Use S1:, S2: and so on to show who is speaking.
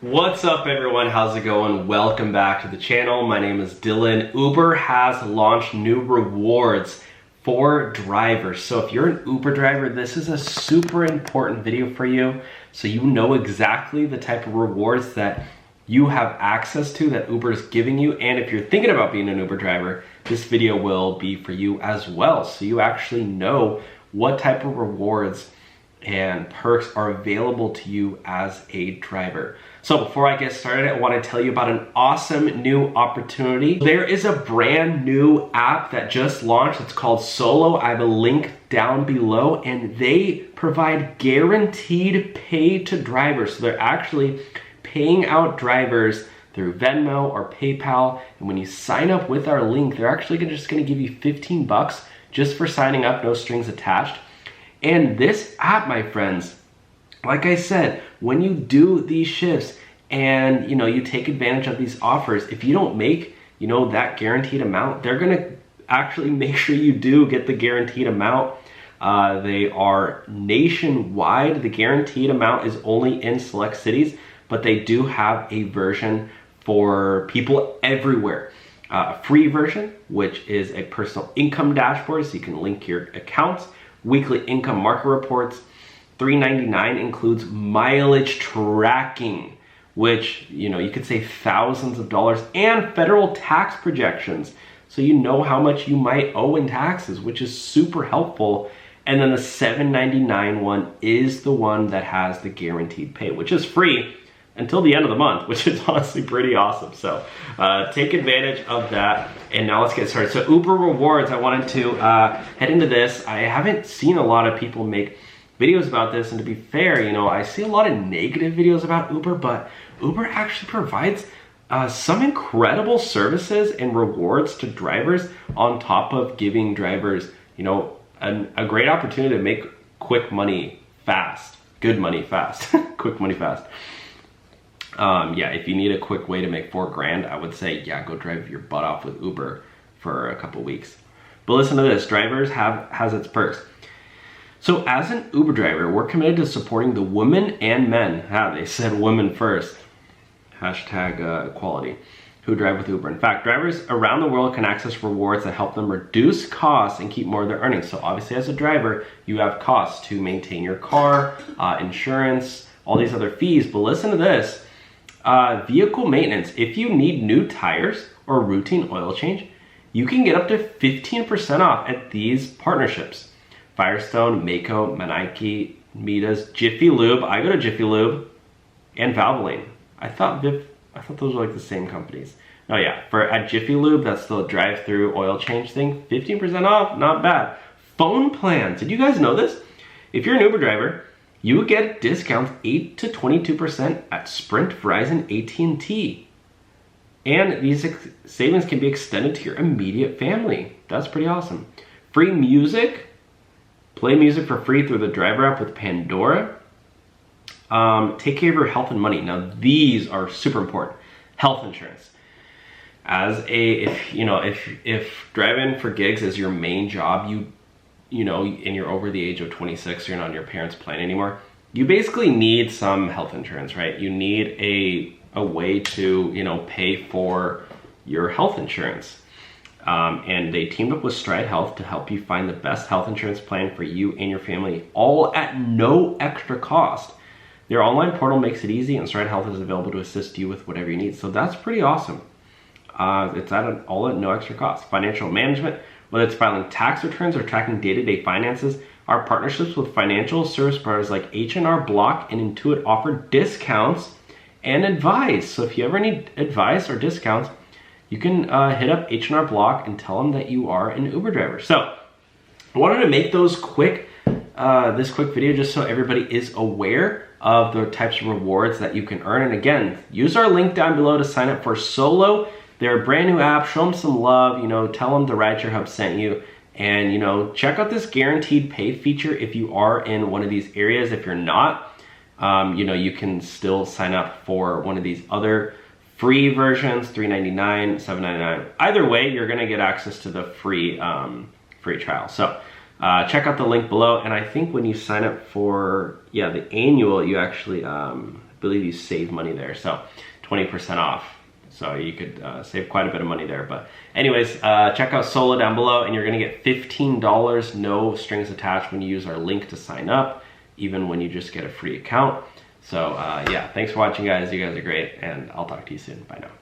S1: What's up everyone, how's it going? Welcome back to the channel. My name is Dylan. Uber has launched new rewards for drivers. So if you're an Uber driver, this is a super important video for you. So you know exactly the type of rewards that you have access to that Uber is giving you. And if you're thinking about being an Uber driver, this video will be for you as well. So you actually know what type of rewards and perks are available to you as a driver. So before I get started, I want to tell you about an awesome new opportunity. There is a brand new app that just launched. It's called Solo. I have a link down below, and they provide guaranteed pay to drivers. So they're actually paying out drivers through Venmo or PayPal. And when you sign up with our link, they're actually just going to give you 15 bucks just for signing up, no strings attached. And this app, my friends, like I said, when you do these shifts and you take advantage of these offers, if you don't make that guaranteed amount, they're gonna actually make sure you do get the guaranteed amount. They are nationwide. The guaranteed amount is only in select cities, but they do have a version for people everywhere. A free version, which is a personal income dashboard, so you can link your accounts, weekly income market reports. $3.99 includes mileage tracking, which you could save thousands of dollars, and federal tax projections, so you know how much you might owe in taxes, which is super helpful. And then the $7.99 one is the one that has the guaranteed pay, which is free until the end of the month, which is honestly pretty awesome. So take advantage of that. And now let's get started. So Uber rewards, I wanted to head into this. I haven't seen a lot of people make videos about this, and to be fair, I see a lot of negative videos about Uber, but Uber actually provides some incredible services and rewards to drivers, on top of giving drivers a great opportunity to make quick money fast. Good money fast. Quick money fast. Yeah, if you need a quick way to make $4 grand, I would say, yeah, go drive your butt off with Uber for a couple weeks. But listen to this, drivers has its perks. So as an Uber driver, we're committed to supporting the women and men, they said women first, hashtag equality, who drive with Uber. In fact, drivers around the world can access rewards that help them reduce costs and keep more of their earnings. So obviously as a driver, you have costs to maintain your car, insurance, all these other fees. But listen to this, vehicle maintenance. If you need new tires or routine oil change, you can get up to 15% off at these partnerships. Firestone, Mako, Manike, Mitas, Jiffy Lube. I go to Jiffy Lube, and Valvoline. I thought those were like the same companies. Oh yeah, at Jiffy Lube, that's the drive-through oil change thing. 15% off, not bad. Phone plans. Did you guys know this? If you're an Uber driver, you get discounts 8 to 22% at Sprint, Verizon, AT&T. And these savings can be extended to your immediate family. That's pretty awesome. Free music. Play music for free through the driver app with Pandora. Take care of your health and money. Now these are super important. Health insurance. If driving for gigs is your main job, and you're over the age of 26, you're not on your parents' plan anymore, you basically need some health insurance, right? You need a way to pay for your health insurance. And they teamed up with Stride Health to help you find the best health insurance plan for you and your family, all at no extra cost. Their online portal makes it easy, and Stride Health is available to assist you with whatever you need. So that's pretty awesome. It's all at no extra cost. Financial management, whether it's filing tax returns or tracking day-to-day finances, our partnerships with financial service providers like H&R Block and Intuit offer discounts and advice. So if you ever need advice or discounts, you can hit up H&R Block and tell them that you are an Uber driver. So I wanted to make this quick video just so everybody is aware of the types of rewards that you can earn. And again, use our link down below to sign up for Solo. They're a brand new app. Show them some love. Tell them the Rideshare Hub sent you. And check out this guaranteed pay feature if you are in one of these areas. If you're not, you can still sign up for one of these other free versions, $3.99, $7.99. Either way, you're gonna get access to the free trial. So check out the link below. And I think when you sign up for the annual, you actually believe you save money there. So 20% off. So you could save quite a bit of money there. But anyways, check out Solo down below, and you're gonna get $15, no strings attached, when you use our link to sign up, even when you just get a free account. So yeah, thanks for watching, guys. You guys are great, and I'll talk to you soon. Bye now.